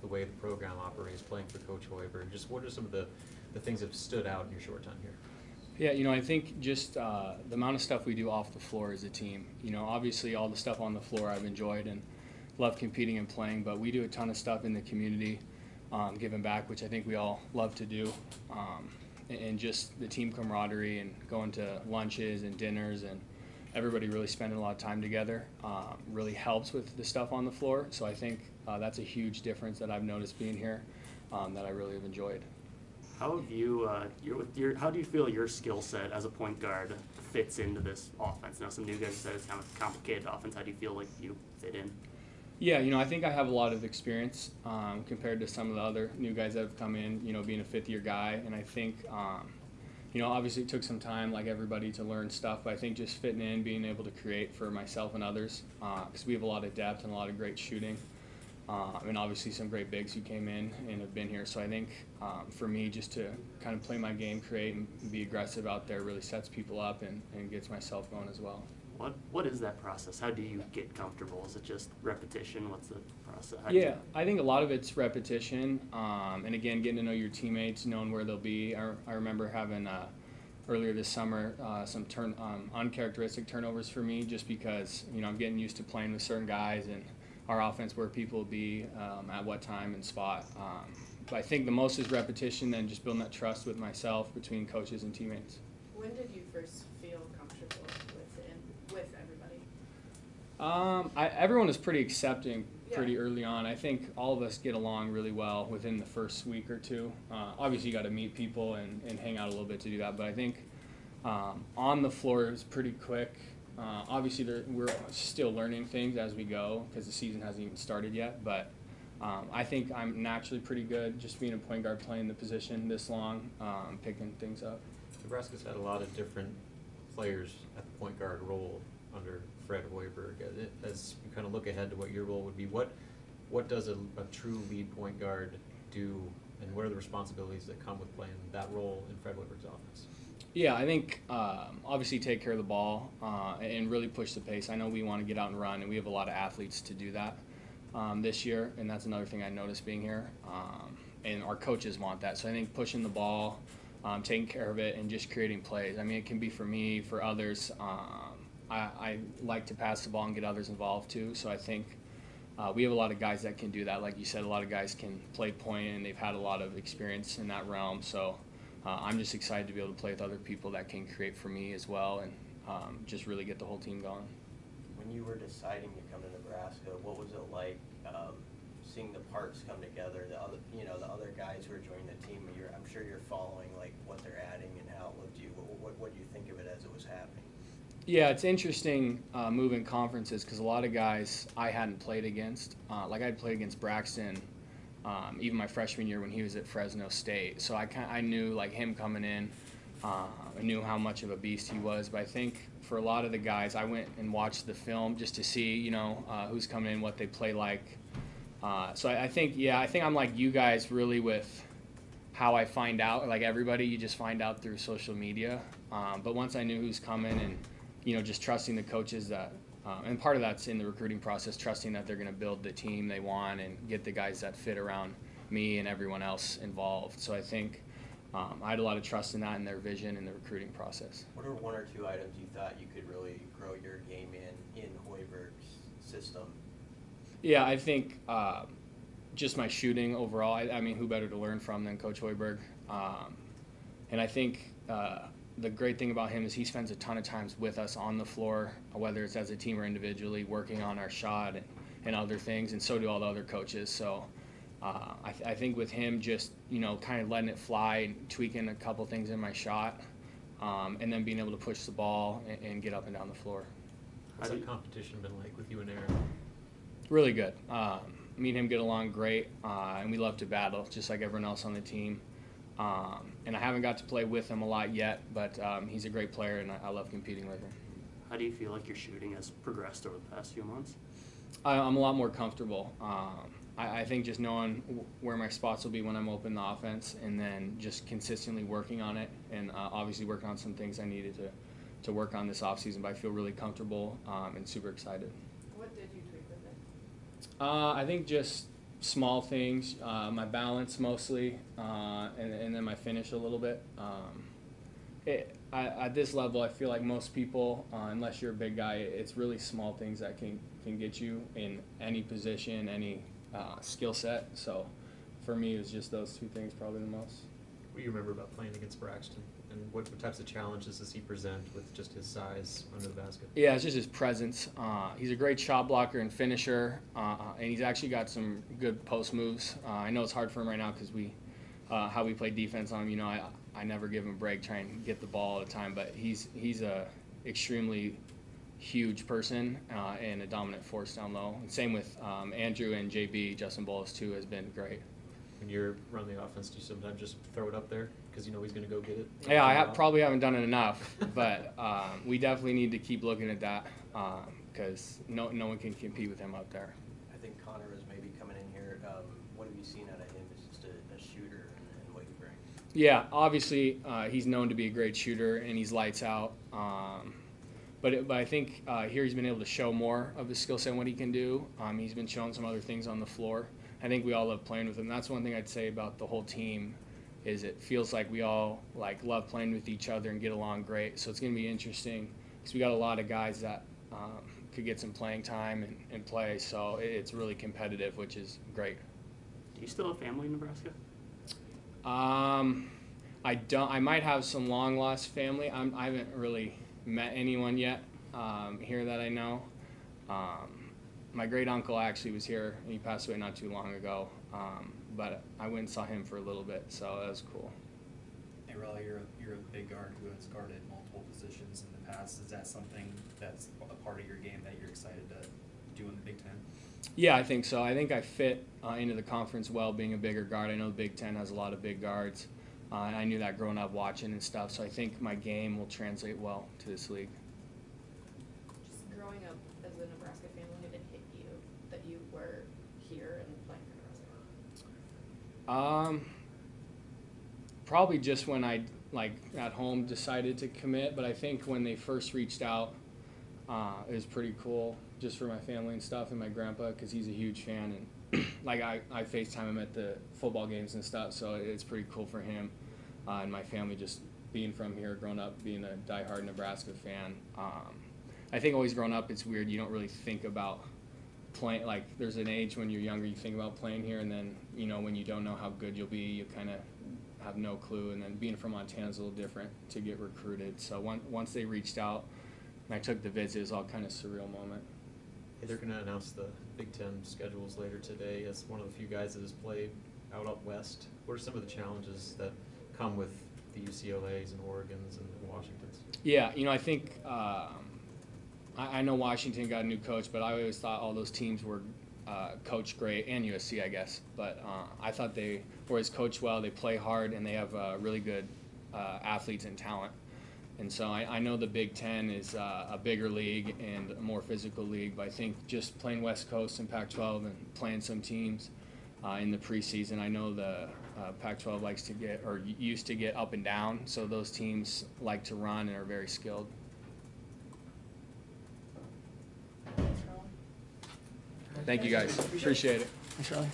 way the program operates, playing for Coach Hoiberg? Just what are some of the things that have stood out in your short time here? Yeah, I think just the amount of stuff we do off the floor as a team. Obviously all the stuff on the floor I've enjoyed and love competing and playing, but we do a ton of stuff in the community, giving back, which I think we all love to do, and just the team camaraderie and going to lunches and dinners and everybody really spending a lot of time together really helps with the stuff on the floor. So I think that's a huge difference that I've noticed being here that I really have enjoyed. How have you, how do you feel your skill set as a point guard fits into this offense? Now, some new guys said it's kind of a complicated offense. How do you feel like you fit in? Yeah, I think I have a lot of experience compared to some of the other new guys that have come in, being a fifth-year guy. And I think, obviously it took some time, like everybody, to learn stuff. But I think just fitting in, being able to create for myself and others, because we have a lot of depth and a lot of great shooting. And obviously some great bigs who came in and have been here. So I think for me, just to kind of play my game, create, and be aggressive out there really sets people up and gets myself going as well. What is that process? How do you get comfortable? Is it just repetition? What's the process? I think a lot of it's repetition. And again, getting to know your teammates, knowing where they'll be. I remember having earlier this summer some uncharacteristic turnovers for me just because, I'm getting used to playing with certain guys and our offense, where people will be at what time and spot. But I think the most is repetition and just building that trust with myself, between coaches and teammates. When did you first feel comfortable with everybody? Everyone was pretty accepting pretty early on. I think all of us get along really well within the first week or two. Obviously, you got to meet people and hang out a little bit to do that. But I think on the floor it was pretty quick. Obviously, we're still learning things as we go because the season hasn't even started yet. But I think I'm naturally pretty good, just being a point guard, playing the position this long, picking things up. Nebraska's had a lot of different players at the point guard role under Fred Hoiberg. As you kind of look ahead to what your role would be, what does a true lead point guard do, and what are the responsibilities that come with playing that role in Fred Hoiberg's offense? Yeah, I think obviously take care of the ball and really push the pace. I know we want to get out and run, and we have a lot of athletes to do that this year, and that's another thing I noticed being here. And our coaches want that. So I think pushing the ball, taking care of it, and just creating plays. I mean, it can be for me, for others. I like to pass the ball and get others involved too. So I think we have a lot of guys that can do that. Like you said, a lot of guys can play point, and they've had a lot of experience in that realm. So I'm just excited to be able to play with other people that can create for me as well, and just really get the whole team going. When you were deciding to come to Nebraska, what was it like seeing the parts come together? The other guys who are joining the team. I'm sure you're following like what they're adding and how it looked to you. What do you think of it as it was happening? Yeah, it's interesting moving conferences because a lot of guys I hadn't played against. Like I'd played against Braxton. Even my freshman year when he was at Fresno State. So I knew like him coming in, I knew how much of a beast he was. But I think for a lot of the guys, I went and watched the film just to see, who's coming in, what they play like. So I think I'm like you guys really with how I find out. Like everybody, you just find out through social media. But once I knew who's coming and, just trusting the coaches that, and part of that's in the recruiting process, trusting that they're going to build the team they want and get the guys that fit around me and everyone else involved. So I think I had a lot of trust in that and their vision in the recruiting process. What are one or two items you thought you could really grow your game in Hoiberg's system? Yeah, I think just my shooting overall. I mean, who better to learn from than Coach Hoiberg? And I think the great thing about him is he spends a ton of times with us on the floor, whether it's as a team or individually, working on our shot and other things, and so do all the other coaches. So I think with him just, kind of letting it fly, tweaking a couple things in my shot, and then being able to push the ball and get up and down the floor. What's that competition been like with you and Aaron? Really good. Me and him get along great, and we love to battle, just like everyone else on the team. And I haven't got to play with him a lot yet, but he's a great player, and I love competing with him. How do you feel like your shooting has progressed over the past few months? I'm a lot more comfortable. I think just knowing where my spots will be when I'm open the offense, and then just consistently working on it, and obviously working on some things I needed to work on this offseason, but I feel really comfortable and super excited. What did you tweak with it? I think just small things, my balance mostly, and then my finish a little bit. At this level, I feel like most people, unless you're a big guy, it's really small things that can get you in any position, any skill set. So for me, it was just those two things probably the most. What do you remember about playing against Braxton, and what types of challenges does he present with just his size under the basket? Yeah, it's just his presence. He's a great shot blocker and finisher, and he's actually got some good post moves. I know it's hard for him right now because how we play defense on him. You know, I never give him a break, try and get the ball all the time, but he's a extremely huge person and a dominant force down low. And same with Andrew and JB, Justin Bolles too, has been great. When you're running the offense, do you sometimes just throw it up there because you know he's going to go get it? Yeah, I probably haven't done it enough, but we definitely need to keep looking at that because no one can compete with him up there. I think Connor was maybe coming in here. What have you seen out of him as just a shooter and what he brings? Yeah, obviously he's known to be a great shooter and he's lights out. But I think here he's been able to show more of his skill set and what he can do. He's been showing some other things on the floor. I think we all love playing with him. That's one thing I'd say about the whole team is it feels like we all love playing with each other and get along great. So it's going to be interesting because we got a lot of guys that could get some playing time and play. So it's really competitive, which is great. Do you still have family in Nebraska? I don't. I might have some long lost family. I haven't really met anyone yet here that I know. My great uncle actually was here, and he passed away not too long ago. But I went and saw him for a little bit, so that was cool. Hey, Rollie, you're a big guard who has guarded multiple positions in the past. Is that something that's a part of your game that you're excited to do in the Big Ten? Yeah, I think so. I think I fit into the conference well, being a bigger guard. I know the Big Ten has a lot of big guards. And I knew that growing up watching and stuff, so I think my game will translate well to this league. Just growing up as a Nebraska fan, when did it hit you that you were here and playing for Nebraska? Probably just when I, at home decided to commit, but I think when they first reached out, it was pretty cool just for my family and stuff and my grandpa because he's a huge fan and I FaceTime him at the football games and stuff, so it's pretty cool for him and my family just being from here, growing up, being a diehard Nebraska fan. I think always growing up, it's weird. You don't really think about playing. There's an age when you're younger, you think about playing here, and then, when you don't know how good you'll be, you kind of have no clue. And then being from Montana is a little different to get recruited. So once they reached out and I took the visit, it was all kind of surreal moment. They're going to announce the Big Ten schedules later today. As one of the few guys that has played out west, what are some of the challenges that come with the UCLAs and Oregons and Washingtons? Yeah, I think I know Washington got a new coach, but I always thought all those teams were coached great, and USC, I guess. But I thought they were always coached well. They play hard, and they have really good athletes and talent. And so I know the Big Ten is a bigger league and a more physical league, but I think just playing West Coast and Pac-12 and playing some teams in the preseason, I know the Pac-12 likes to get, or used to get up and down, so those teams like to run and are very skilled. Thanks, Rollie. Thank you guys. Appreciate it. Thanks, Rollie.